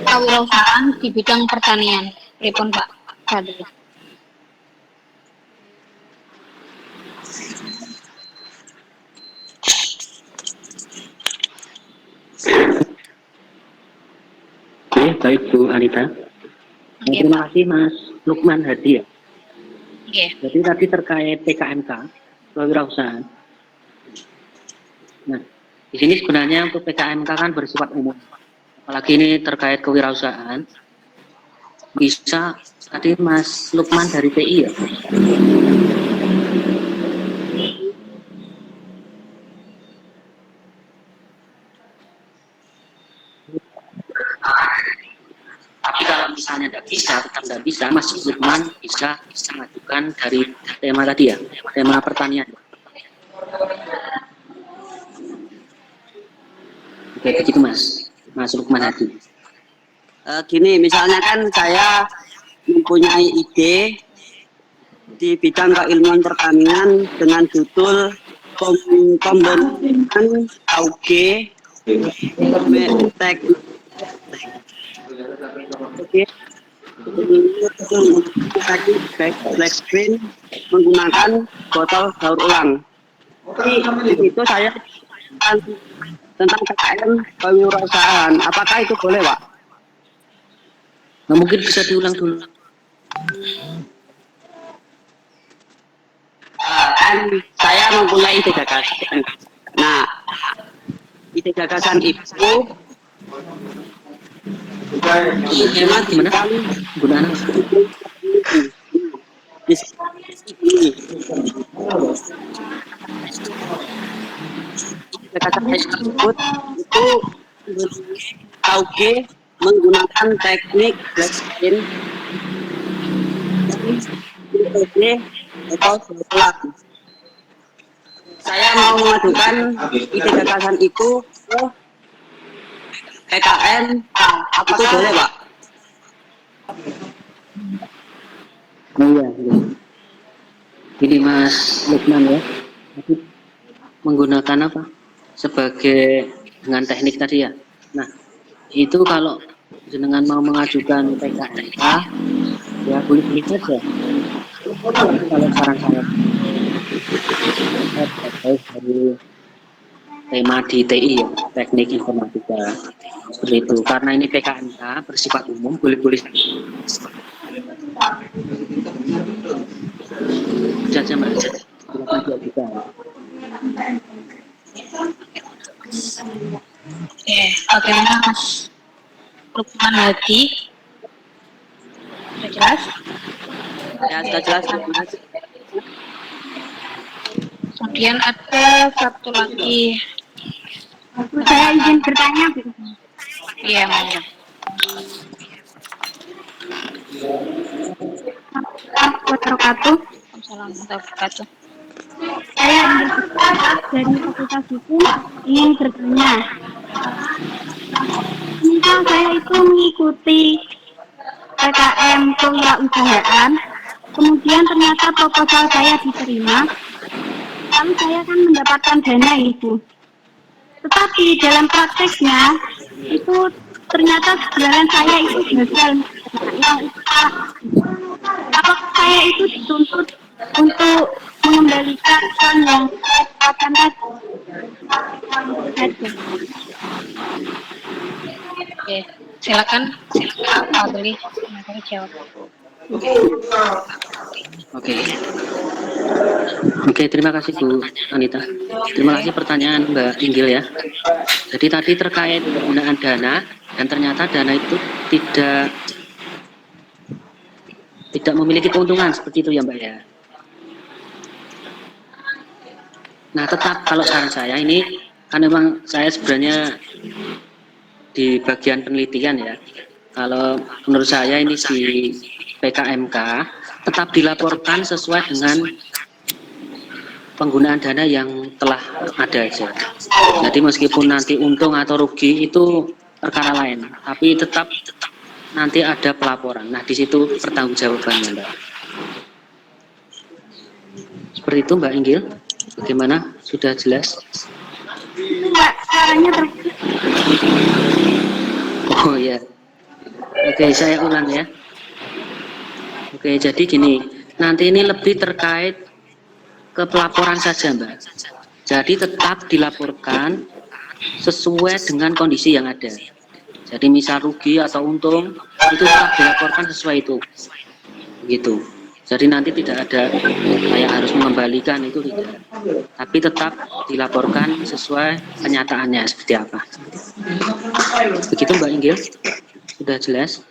[SPEAKER 3] kewirausahaan di bidang pertanian. Pripun Pak Fadli?
[SPEAKER 1] Oke, baik Bu Anita. Terima kasih Mas Lukman Hadi ya. Jadi tadi terkait PKMK, kewirausahaan. Nah, di sini sebenarnya untuk PKMK kan bersifat umum. Apalagi ini terkait kewirausahaan. Bisa tadi Mas Lukman dari TI ya. Tapi kalau misalnya tidak bisa, tetap tidak bisa, Mas Lukman bisa mengajukan dari tema tadi ya, tema pertanian. Oke, begitu Mas Lukman Hadi.
[SPEAKER 8] Gini, misalnya kan saya mempunyai ide di bidang keilmuan pertanian dengan judul pembentukan auge teknik black screen menggunakan botol daur ulang. Itu saya tentang PKM kewirausahaan. Apakah itu boleh, Pak?
[SPEAKER 1] Nah, mungkin bisa diulang dulu.
[SPEAKER 8] Kan saya mempunyai ide gagasan. Nah, ide gagasan itu
[SPEAKER 1] Gimana? Gunaan
[SPEAKER 8] gagasan tersebut itu auge menggunakan teknik black screen atau selang. Saya mau mengajukan ide gagasan itu ke PKM. Apakah boleh, Pak?
[SPEAKER 1] Oh iya. Ini Mas Lukman ya. Menggunakan apa? Sebagai dengan teknik tadi ya. Nah, itu kalau jenengan mau mengajukan PKMK, ya boleh-boleh saja. Kalau saran saya dari tema di TI ya, teknik informatika seperti itu. Karena ini PKMK bersifat umum, boleh-boleh saja Mbak. Silakan diajukan.
[SPEAKER 3] Oke, bagaimana Mas Lukman Hadi? Sudah jelas?
[SPEAKER 8] Ya, sudah jelas. Terima kasih.
[SPEAKER 3] Kemudian ada satu lagi.
[SPEAKER 5] Saya izin bertanya, Bu.
[SPEAKER 3] Iya, monggo.
[SPEAKER 5] Wabarakatuh.
[SPEAKER 3] Assalamualaikum warahmatullahi wabarakatuh.
[SPEAKER 5] Saya dari Fakultas Hukum ingin bertanya. Misal saya itu mengikuti PKM kewirausahaan, kemudian ternyata proposal saya diterima, lalu saya kan mendapatkan dana itu. Tetapi dalam prakteknya itu ternyata sebenarnya saya itu gagal yang itu salah. Apakah saya itu dituntut untuk mengembalikan uang yang saya dapatkan tadi?
[SPEAKER 3] Oke, silakan Pak Fadli jawab.
[SPEAKER 1] Oke. Oke, terima kasih Bu Anita. Terima kasih pertanyaan Mbak Inggil ya. Jadi tadi terkait penggunaan dana dan ternyata dana itu tidak memiliki keuntungan seperti itu ya Mbak ya. Nah, tetap kalau saran saya ini kan memang saya sebenarnya di bagian penelitian ya. Kalau menurut saya ini di PKMK tetap dilaporkan sesuai dengan penggunaan dana yang telah ada aja. Jadi meskipun nanti untung atau rugi itu perkara lain, tapi tetap nanti ada pelaporan. Nah, di situ pertanggungjawabannya, Mbak. Seperti itu, Mbak Inggil. Bagaimana? Sudah jelas?
[SPEAKER 5] Mbak, caranya
[SPEAKER 1] Oh ya. Oke, saya ulang ya. Oke, jadi gini, nanti ini lebih terkait ke pelaporan saja, Mbak. Jadi tetap dilaporkan sesuai dengan kondisi yang ada. Jadi misal rugi atau untung, itu tetap dilaporkan sesuai itu. Begitu. Jadi nanti tidak ada kayak harus mengembalikan, itu tidak. Tapi tetap dilaporkan sesuai kenyataannya seperti apa. Begitu Mbak Inggil? Sudah jelas?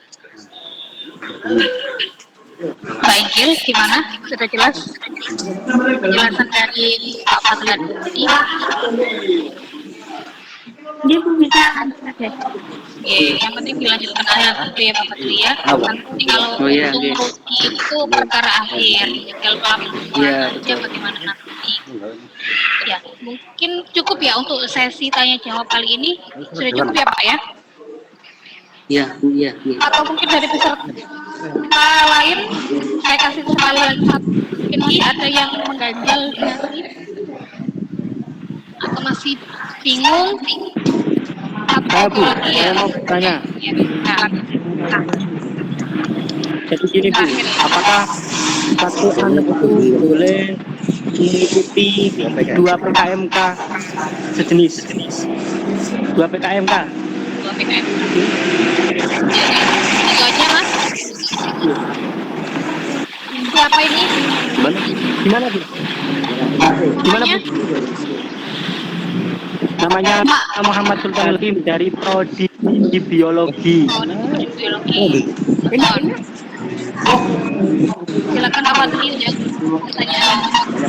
[SPEAKER 3] Mbak Inggil, gimana? Sudah jelas? Penjelasan dari Pak Fadli tadi?
[SPEAKER 5] dia bisa saja.
[SPEAKER 3] Yang penting dilanjutkan aja dulu ya Pak Fadli ya. Nanti kalau
[SPEAKER 1] Oh, iya,
[SPEAKER 3] untung
[SPEAKER 1] oke.
[SPEAKER 3] rugi itu perkara akhir. Tinggal pelaporan
[SPEAKER 1] Iya,
[SPEAKER 3] aja
[SPEAKER 1] betul.
[SPEAKER 3] bagaimana nanti. Ya, mungkin cukup ya untuk sesi tanya jawab kali ini. Sudah cukup ya Pak ya?
[SPEAKER 1] Iya, Bu, iya, iya.
[SPEAKER 3] Atau mungkin dari peserta lain saya kasih sekali lagi satu. Mungkin masih ada yang mengganjal di hati atau masih bingung. Satu lagi ya.
[SPEAKER 6] Saya mau bertanya.
[SPEAKER 3] Ya, nah,
[SPEAKER 6] Jadi gini Bu, apakah satu anak itu boleh mengikuti dua PKMK sejenis? Dua PKMK?
[SPEAKER 3] dua PKM. Itu aja Mas. Siapa ini?
[SPEAKER 6] Gimana Bu? Gimana Bu? Namanya Muhammad Sultan Hakim dari Prodi Biologi.
[SPEAKER 3] Oh, di biologi. Silakan Pak Fadli untuk pertanyaan.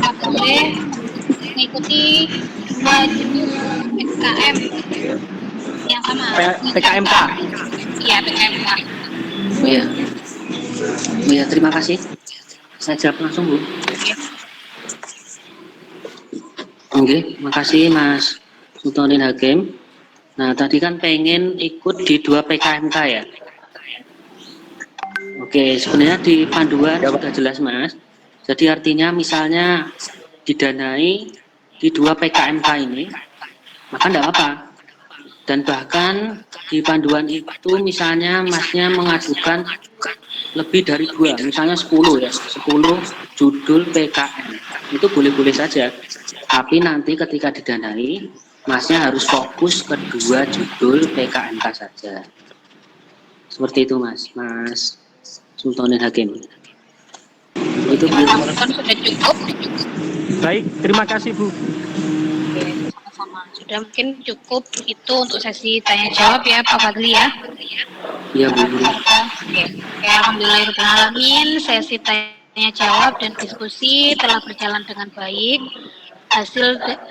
[SPEAKER 3] Apakah boleh mengikuti dua jenis PKM yang sama?
[SPEAKER 6] PKMK.
[SPEAKER 3] Iya, PKMK.
[SPEAKER 1] Oh ya. Oh ya, terima kasih. Saya jawab langsung, Bu. Oke, makasih Mas Sultanin Hakim. Nah, tadi kan pengen ikut di dua PKMK ya. Oke, sebenarnya di panduan sudah jelas Mas. Jadi artinya misalnya didanai di dua PKMK ini, maka enggak apa-apa. Dan bahkan di panduan itu misalnya Masnya mengajukan lebih dari dua, misalnya 10 ya, 10 judul PKM. Itu boleh-boleh saja. Tapi nanti ketika didanai, Masnya harus fokus ke dua judul PKMK saja. Seperti itu Mas Sultanin Hakim. Itu Bu.
[SPEAKER 3] Kan sudah cukup.
[SPEAKER 6] Baik, terima kasih Bu.
[SPEAKER 3] Oke, sama-sama. Sudah mungkin cukup itu untuk sesi tanya jawab ya Pak Fadli ya.
[SPEAKER 1] Iya Bu.
[SPEAKER 3] Oke, alhamdulillahirrahmanirrahim. Sesi tanya jawab dan diskusi telah berjalan dengan baik.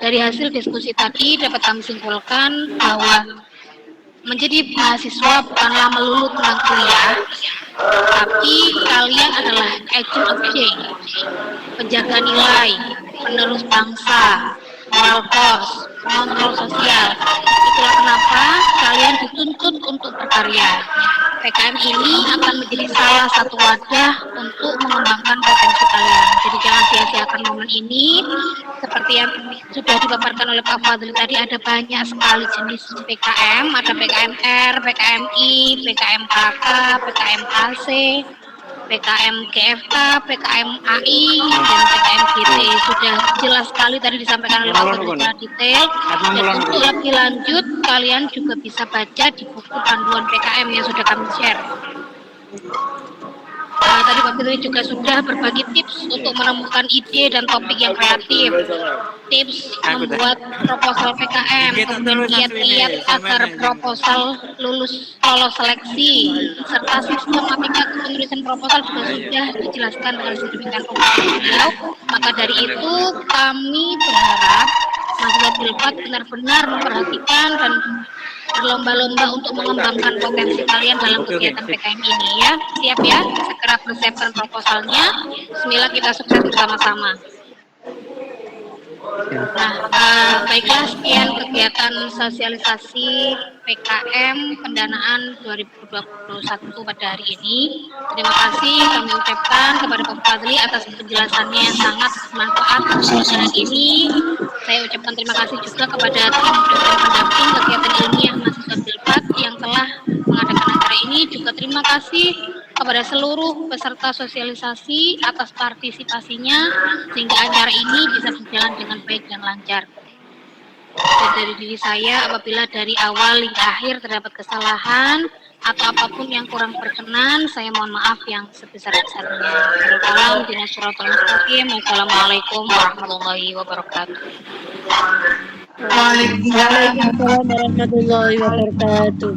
[SPEAKER 3] dari hasil diskusi tadi dapat kami simpulkan bahwa menjadi mahasiswa bukanlah melulu tentang kuliah, tapi kalian adalah agent of change, penjaga nilai, penerus bangsa, moral force, pengontrol sosial. Itulah kenapa kalian dituntut untuk berkarya. PKM ini akan menjadi salah satu wadah untuk mengembangkan potensi kalian. Jadi jangan sia-siakan momen ini. Seperti yang sudah dipaparkan oleh Pak Fadli tadi, ada banyak sekali jenis PKM. Ada PKMR, PKMI, PKMKK, PKMKC, PKM GFK, PKM AI, dan PKM GT. Sudah jelas sekali tadi disampaikan oleh Pak Fadli secara detail. Dan untuk lebih lanjut, kalian juga bisa baca di buku panduan PKM yang sudah kami share. Tadi Pak Fitri juga sudah berbagi tips untuk menemukan ide dan topik yang kreatif, tips membuat proposal PKM, kemudian kiat-kiat agar proposal lolos seleksi, serta sistematika penulisan proposal juga sudah dijelaskan dengan sedemikian rupa beliau. Maka dari itu kami berharap mahasiswa Filpad benar-benar memperhatikan dan berlomba-lomba untuk mengembangkan potensi kalian dalam kegiatan PKM ini ya. Siap ya, segera persiapkan proposalnya. Bismillah, kita sukses bersama-sama. Nah, baiklah, sekian kegiatan sosialisasi PKM pendanaan 2021 pada hari ini. Terima kasih kami ucapkan kepada Pak Fadli atas penjelasannya yang sangat bermanfaat pada hari ini. Saya ucapkan terima kasih juga kepada tim dosen pendamping kegiatan ilmiah mahasiswa Filpad yang telah mengadakan acara ini. Juga terima kasih kepada seluruh peserta sosialisasi atas partisipasinya sehingga acara ini bisa berjalan dengan baik dan lancar. Dan dari diri saya, apabila dari awal hingga akhir terdapat kesalahan atau apapun yang kurang berkenan, saya mohon maaf yang sebesar-besarnya. Wassalamualaikum warahmatullahi wabarakatuh.
[SPEAKER 2] Waalaikumsalam warahmatullahi wabarakatuh.